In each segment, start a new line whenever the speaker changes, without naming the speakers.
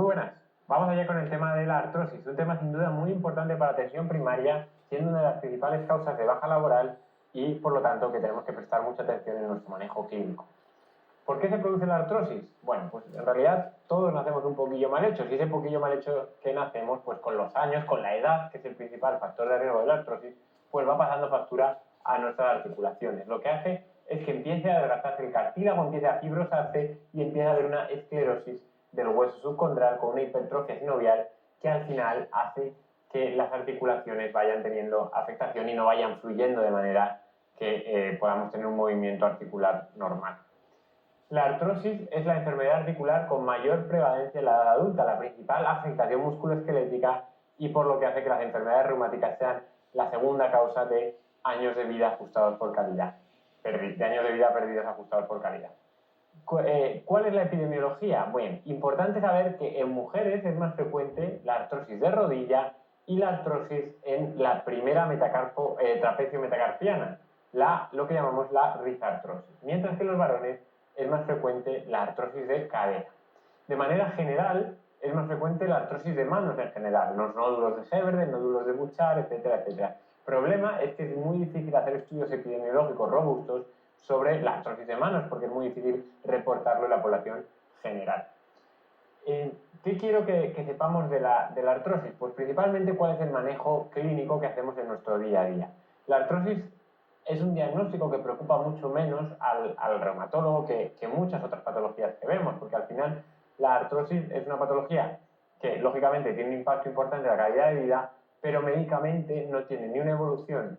Muy buenas. Vamos allá con el tema de la artrosis, un tema sin duda muy importante para atención primaria, siendo una de las principales causas de baja laboral y, por lo tanto, que tenemos que prestar mucha atención en nuestro manejo clínico. ¿Por qué se produce la artrosis? Bueno, pues en realidad todos nacemos un poquillo mal hechos y ese poquillo mal hecho que nacemos, pues con los años, con la edad, que es el principal factor de riesgo de la artrosis, pues va pasando factura a nuestras articulaciones. Lo que hace es que empiece a desgastarse el cartílago, empiece a fibrosarse y empieza a haber una esclerosis del hueso subcondral con una hipertrofia sinovial que al final hace que las articulaciones vayan teniendo afectación y no vayan fluyendo de manera que podamos tener un movimiento articular normal. La artrosis es la enfermedad articular con mayor prevalencia en la edad adulta, la principal afectación musculoesquelética y por lo que hace que las enfermedades reumáticas sean la segunda causa de años de vida ajustados por calidad, de años de vida perdidos ajustados por calidad. ¿Cuál es la epidemiología? Bueno, importante saber que en mujeres es más frecuente la artrosis de rodilla y la artrosis en la primera trapecio metacarpiana, lo que llamamos la rizartrosis, mientras que en los varones es más frecuente la artrosis de cadera. De manera general, es más frecuente la artrosis de manos en general, los nódulos de Heberden, nódulos de Buchard, etcétera, etcétera. El problema es que es muy difícil hacer estudios epidemiológicos robustos sobre la artrosis de manos, porque es muy difícil reportarlo en la población general. ¿Qué quiero que sepamos de la artrosis? Pues principalmente cuál es el manejo clínico que hacemos en nuestro día a día. La artrosis es un diagnóstico que preocupa mucho menos al reumatólogo que muchas otras patologías que vemos, porque al final la artrosis es una patología que lógicamente tiene un impacto importante en la calidad de vida, pero médicamente no tiene ni una evolución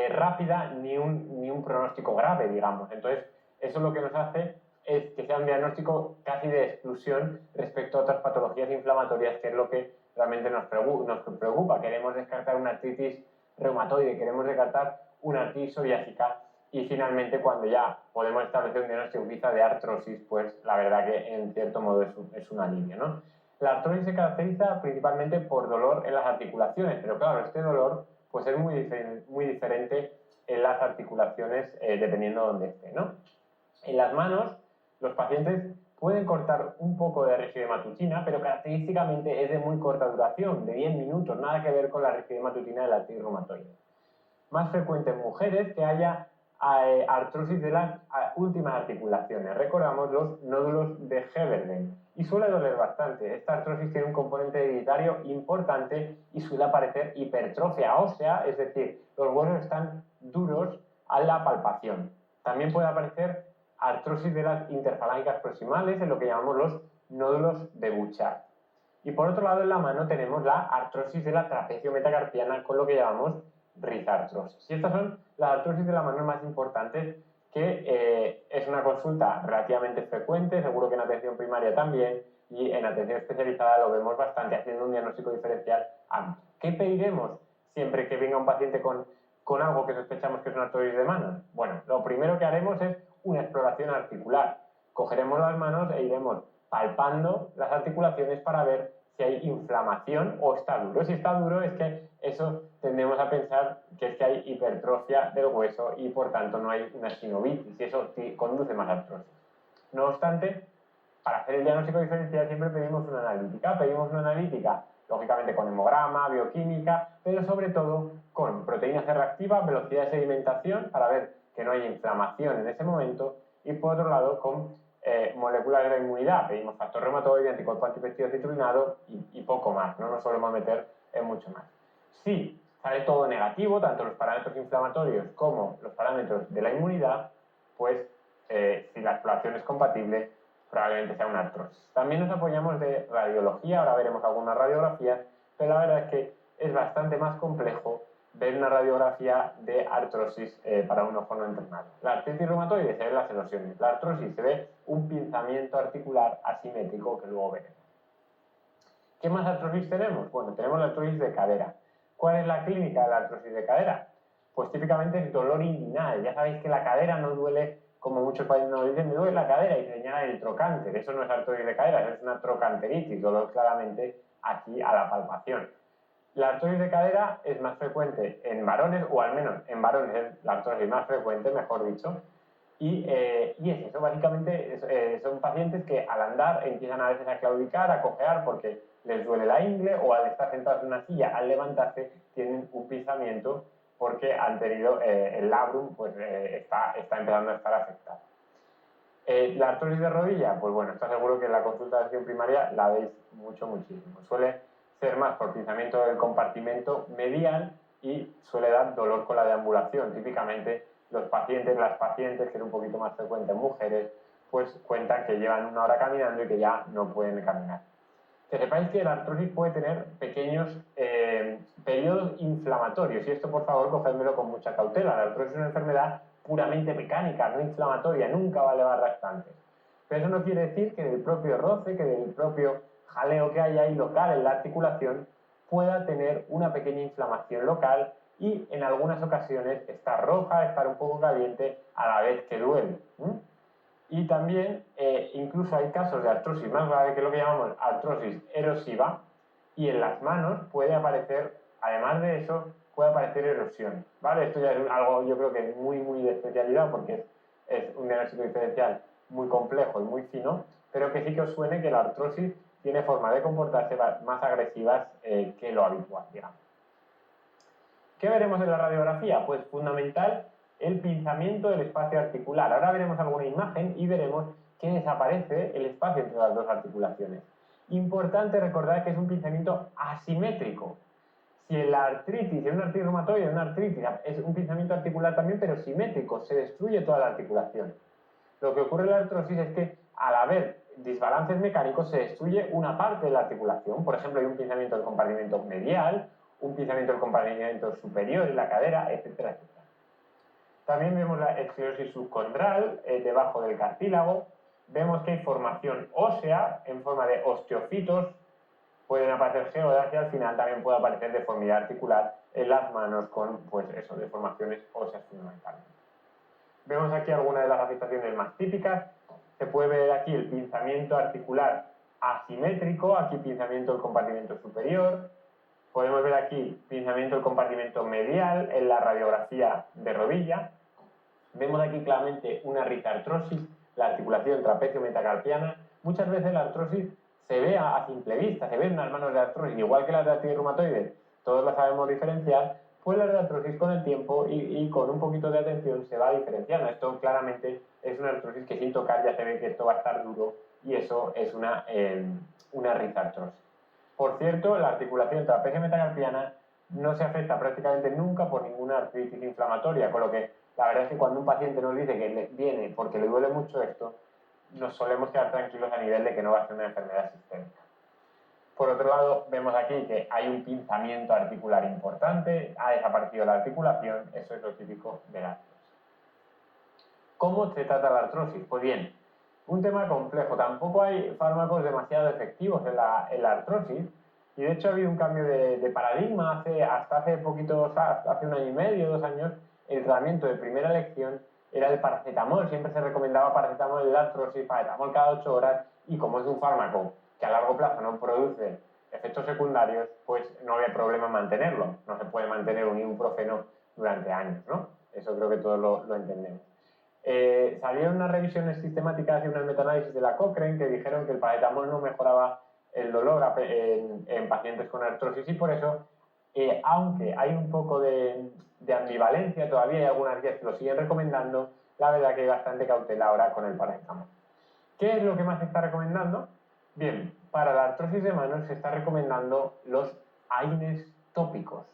rápida ni un pronóstico grave, digamos. Entonces, eso lo que nos hace es que sea un diagnóstico casi de exclusión respecto a otras patologías inflamatorias, que es lo que realmente nos preocupa. Queremos descartar una artritis reumatoide, queremos descartar una artritis psoriásica y finalmente cuando ya podemos establecer un diagnóstico quizá de artrosis, pues la verdad que en cierto modo es un alivio, ¿no? La artrosis se caracteriza principalmente por dolor en las articulaciones, pero claro, este dolor pues es muy diferente en las articulaciones dependiendo de dónde esté, ¿no? En las manos, los pacientes pueden cortar un poco de rigidez matutina, pero característicamente es de muy corta duración, de 10 minutos, nada que ver con la rigidez matutina de la artritis reumatoide. Más frecuente en mujeres que haya artrosis de las últimas articulaciones. Recordamos los nódulos de Heberden y suele doler bastante. Esta artrosis tiene un componente hereditario importante y suele aparecer hipertrofia ósea, es decir, los huesos están duros a la palpación. También puede aparecer artrosis de las interfalángicas proximales, en lo que llamamos los nódulos de Buchard. Y por otro lado, en la mano tenemos la artrosis de la trapecio metacarpiana, con lo que llamamos rizartrosis. Y estas son las artrosis de la mano más importantes, que es una consulta relativamente frecuente, seguro que en atención primaria también, y en atención especializada lo vemos bastante, haciendo un diagnóstico diferencial amplio. ¿Qué pediremos siempre que venga un paciente con algo que sospechamos que es una artrosis de manos? Bueno, lo primero que haremos es una exploración articular. Cogeremos las manos e iremos palpando las articulaciones para ver si hay inflamación o está duro. Si está duro es que eso tendemos a pensar que es que hay hipertrofia del hueso y por tanto no hay una sinovitis y eso conduce más a artrosis. No obstante, para hacer el diagnóstico diferencial siempre pedimos una analítica, lógicamente con hemograma, bioquímica, pero sobre todo con proteína C reactiva, velocidad de sedimentación para ver que no hay inflamación en ese momento y por otro lado con moléculas de la inmunidad, pedimos factor reumatoide, anticuerpo antipéptido citrulinado y poco más, no nos solemos meter en mucho más. Si sale todo negativo, tanto los parámetros inflamatorios como los parámetros de la inmunidad, pues si la exploración es compatible, probablemente sea una artrosis. También nos apoyamos de radiología, ahora veremos algunas radiografías, pero la verdad es que es bastante más complejo ver una radiografía de artrosis para un ojo no entrenado. La artritis reumatoide se ven las erosiones, la artrosis se ve un pinzamiento articular asimétrico que luego veremos. ¿Qué más artrosis tenemos? Bueno, tenemos la artrosis de cadera. ¿Cuál es la clínica de la artrosis de cadera? Pues típicamente es dolor inguinal. Ya sabéis que la cadera no duele, como muchos pacientes nos dicen, me duele la cadera y se señala el trocánter. Eso no es artrosis de cadera, eso es una trocanteritis, dolor claramente aquí a la palpación. La artrosis de cadera es más frecuente en varones, o al menos en varones es la artrosis más frecuente, mejor dicho, Y es eso, básicamente son pacientes que al andar empiezan a veces a claudicar, a cojear porque les duele la ingle, o al estar sentados en una silla, al levantarse, tienen un pinzamiento porque han tenido el labrum, pues está empezando a estar afectado. La artrosis de rodilla, pues bueno, está seguro que en la consulta de atención primaria la veis muchísimo. Suele ser más por pinzamiento del compartimento medial y suele dar dolor con la deambulación. Típicamente las pacientes, que es un poquito más frecuente en mujeres, pues cuentan que llevan 1 hora caminando y que ya no pueden caminar. Que sepáis que la artrosis puede tener pequeños periodos inflamatorios, y esto por favor cogedmelo con mucha cautela. La artrosis es una enfermedad puramente mecánica, no inflamatoria, nunca va a elevar laxantes. Pero eso no quiere decir que del propio roce, que del propio jaleo que hay ahí local en la articulación, pueda tener una pequeña inflamación local y en algunas ocasiones estar roja, estar un poco caliente a la vez que duele. Y también incluso hay casos de artrosis más grave, que es lo que llamamos artrosis erosiva, y en las manos puede aparecer, además de eso, puede aparecer erosión, ¿vale? Esto ya es algo, yo creo que muy de especialidad, porque es un diagnóstico diferencial muy complejo y muy fino, pero que sí que os suene que la artrosis tiene forma de comportarse más agresivas que lo habitual, digamos. ¿Qué veremos en la radiografía? Pues fundamental el pinzamiento del espacio articular. Ahora veremos alguna imagen y veremos que desaparece el espacio entre las dos articulaciones. Importante recordar que es un pinzamiento asimétrico. Si en la artritis, en una artritis reumatoide, en una artritis, es un pinzamiento articular también, pero simétrico, se destruye toda la articulación. Lo que ocurre en la artrosis es que al haber desbalances mecánicos se destruye una parte de la articulación. Por ejemplo, hay un pinzamiento del compartimento medial, un pinzamiento del compartimento superior en la cadera, etcétera, etcétera. También vemos la esclerosis subcondral debajo del cartílago. Vemos que hay formación ósea en forma de osteofitos. Pueden aparecer geodas y al final también puede aparecer deformidad articular en las manos con, pues eso, deformaciones óseas fundamentalmente. Vemos aquí algunas de las afectaciones más típicas. Se puede ver aquí el pinzamiento articular asimétrico, aquí pinzamiento del compartimento superior. Podemos ver aquí pinzamiento del compartimento medial en la radiografía de rodilla. Vemos aquí claramente una risartrosis, la articulación trapecio-metacarpiana. Muchas veces la artrosis se ve a simple vista, se ven unas manos de artrosis, igual que las de artritis reumatoide, todos las sabemos diferenciar, pues la de artrosis con el tiempo y con un poquito de atención se va diferenciando. Esto claramente es una artrosis que sin tocar ya se ve que esto va a estar duro y eso es una risartrosis. Por cierto, la articulación trapecio-metacarpiana no se afecta prácticamente nunca por ninguna artritis inflamatoria, con lo que la verdad es que cuando un paciente nos dice que viene porque le duele mucho esto, nos solemos quedar tranquilos a nivel de que no va a ser una enfermedad sistémica. Por otro lado, vemos aquí que hay un pinzamiento articular importante, ha desaparecido la articulación, eso es lo típico de la artrosis. ¿Cómo se trata la artrosis? Pues bien, un tema complejo. Tampoco hay fármacos demasiado efectivos en la artrosis, y de hecho ha habido un cambio de paradigma hasta hace poquito, hace 1 año y medio, 2 años. El tratamiento de primera elección era el paracetamol, siempre se recomendaba paracetamol en la artrosis, paracetamol cada 8 horas, y como es un fármaco que a largo plazo no produce efectos secundarios, pues no había problema en mantenerlo. No se puede mantener un ibuprofeno durante años, ¿no? Eso creo que todos lo entendemos. Salieron unas revisiones sistemáticas y unas metaanálisis de la Cochrane que dijeron que el paracetamol no mejoraba el dolor en pacientes con artrosis, y por eso, aunque hay un poco de ambivalencia, todavía hay algunas guías que lo siguen recomendando, la verdad que hay bastante cautela ahora con el paracetamol. ¿Qué es lo que más se está recomendando? Bien, para la artrosis de manos se está recomendando los AINES tópicos,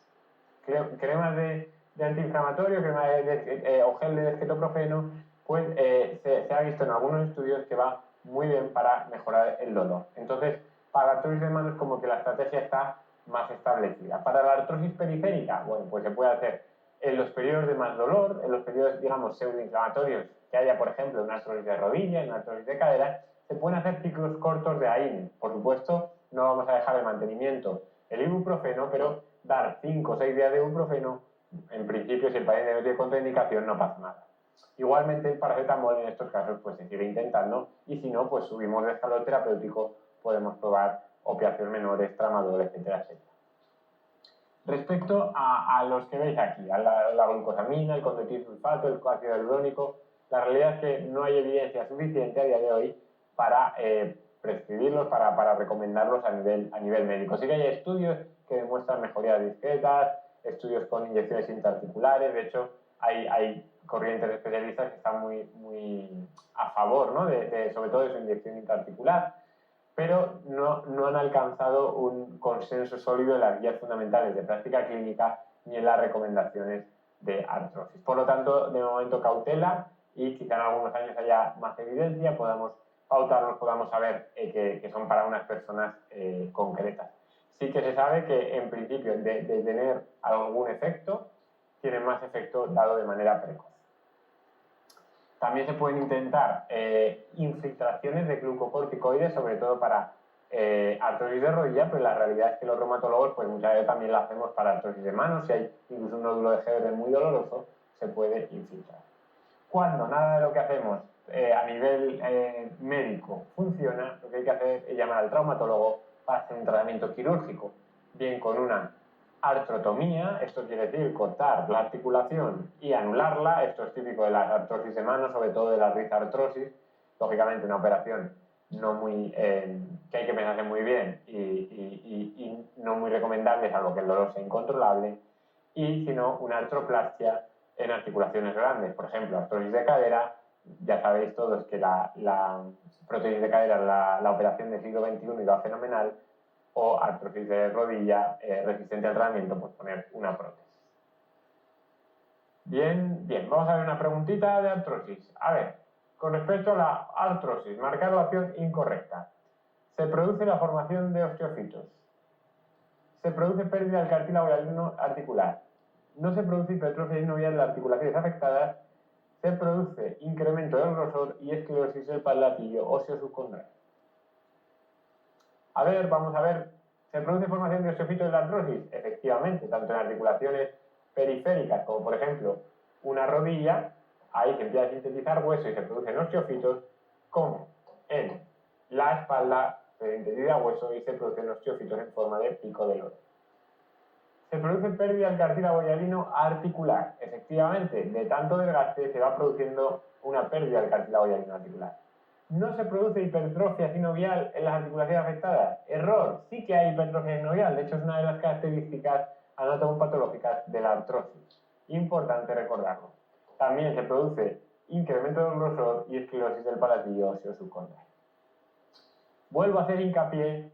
cremas de antiinflamatorio, o gel de desquetoprofeno, pues se ha visto en algunos estudios que va muy bien para mejorar el dolor. Entonces, para la artrosis de manos como que la estrategia está más establecida. Para la artrosis periférica, bueno, pues se puede hacer en los periodos de más dolor, en los periodos, digamos, pseudoinflamatorios que haya, por ejemplo, una artrosis de rodilla, una artrosis de cadera, se pueden hacer ciclos cortos de AINE. Por supuesto, no vamos a dejar de mantenimiento el ibuprofeno, pero dar 5 o 6 días de ibuprofeno, en principio, si el paciente no tiene contraindicación, no pasa nada. Igualmente, el paracetamol en estos casos pues se sigue intentando, y si no, pues subimos de escalón terapéutico, podemos probar opiáceos menores, tramadol, etcétera, etcétera. Respecto a los que veis aquí, a la glucosamina, el condotisulfato, el ácido hialurónico, la realidad es que no hay evidencia suficiente a día de hoy para prescribirlos, para recomendarlos a nivel médico. Sí que hay estudios que demuestran mejorías discretas, estudios con inyecciones intraarticulares, de hecho hay corrientes de especialistas que están muy a favor, ¿no? sobre todo de su inyección intraarticular, pero no han alcanzado un consenso sólido en las guías fundamentales de práctica clínica ni en las recomendaciones de artrosis. Por lo tanto, de momento cautela y quizá en algunos años haya más evidencia, podamos pautarlos, podamos saber que son para unas personas concretas. Sí que se sabe que en principio de tener algún efecto, tienen más efecto dado de manera precoz. También se pueden intentar infiltraciones de glucocorticoides, sobre todo para artrosis de rodilla, pero la realidad es que los reumatólogos pues muchas veces también lo hacemos para artrosis de manos. Si hay incluso un nódulo de Hebner muy doloroso, se puede infiltrar. Cuando nada de lo que hacemos a nivel médico funciona, lo que hay que hacer es llamar al traumatólogo para hacer un tratamiento quirúrgico, bien con una artrotomía, esto quiere decir cortar la articulación y anularla, esto es típico de las artrosis de mano, sobre todo de la rizartrosis, lógicamente una operación no muy, que hay que pensarse muy bien y no muy recomendable, salvo que el dolor sea incontrolable, y sino una artroplastia en articulaciones grandes, por ejemplo, artrosis de cadera, ya sabéis todos que la prótesis de cadera, la operación del siglo XXI iba fenomenal, o artrosis de rodilla resistente al tratamiento, pues poner una prótesis. Bien, vamos a ver una preguntita de artrosis. A ver, con respecto a la artrosis, marcar la opción incorrecta. Se produce la formación de osteofitos. Se produce pérdida del cartílago hialino articular. No se produce hipertrofia sinovial de las articulaciones afectadas. Se produce incremento del grosor y esclerosis del palatillo óseo subcondral. A ver, vamos a ver. ¿Se produce formación de osteofitos de la artrosis? Efectivamente, tanto en articulaciones periféricas como, por ejemplo, una rodilla, ahí se empieza a sintetizar hueso y se producen osteofitos, como en la espalda se sintetiza hueso y se producen osteofitos en forma de pico de loto. Se produce pérdida del cartílago hialino articular. Efectivamente, de tanto desgaste se va produciendo una pérdida del cartílago hialino articular. ¿No se produce hipertrofia sinovial en las articulaciones afectadas? Error, sí que hay hipertrofia sinovial, de hecho es una de las características anatomopatológicas de la artrosis. Importante recordarlo. También se produce incremento del grosor y esclerosis del palatillo óseo subcondral. Vuelvo a hacer hincapié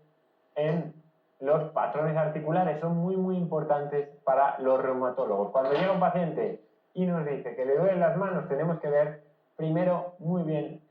en los patrones articulares, son muy importantes para los reumatólogos. Cuando llega un paciente y nos dice que le duelen las manos, tenemos que ver primero muy bien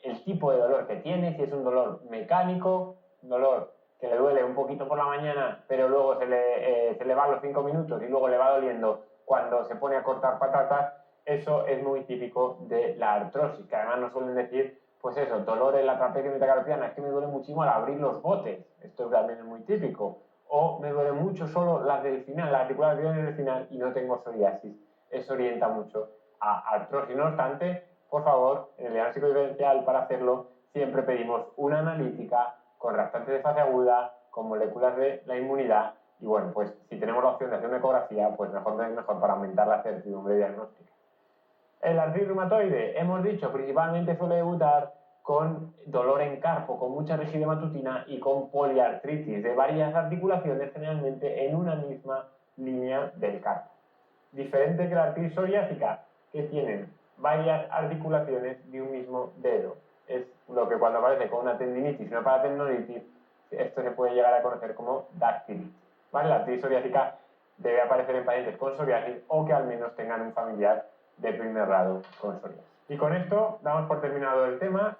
el tipo de dolor que tiene, si es un dolor mecánico, un dolor que le duele un poquito por la mañana, pero luego se le va a los 5 minutos y luego le va doliendo cuando se pone a cortar patatas. Eso es muy típico de la artrosis, que además nos suelen decir, pues eso, dolor en la trapecio metacarpiana, es que me duele muchísimo al abrir los botes, esto también es muy típico, o me duele mucho solo las del final, las articulaciones del final y no tengo psoriasis. Eso orienta mucho a artrosis. No obstante, por favor, en el diagnóstico diferencial para hacerlo siempre pedimos una analítica con reactantes de fase aguda, con moléculas de la inmunidad y bueno, pues si tenemos la opción de hacer una ecografía, pues mejor para aumentar la certidumbre diagnóstica. El artritis reumatoide, hemos dicho, principalmente suele debutar con dolor en carpo, con mucha rigidez matutina y con poliartritis de varias articulaciones, generalmente en una misma línea del carpo. Diferente que la artritis psoriásica, que tienen varias articulaciones de un mismo dedo. Es lo que cuando aparece con una tendinitis y una paratendonitis, esto se puede llegar a conocer como dactilitis. ¿Vale? La artritis psoriásica debe aparecer en pacientes con psoriasis o que al menos tengan un familiar de primer grado con psoriasis. Y con esto damos por terminado el tema.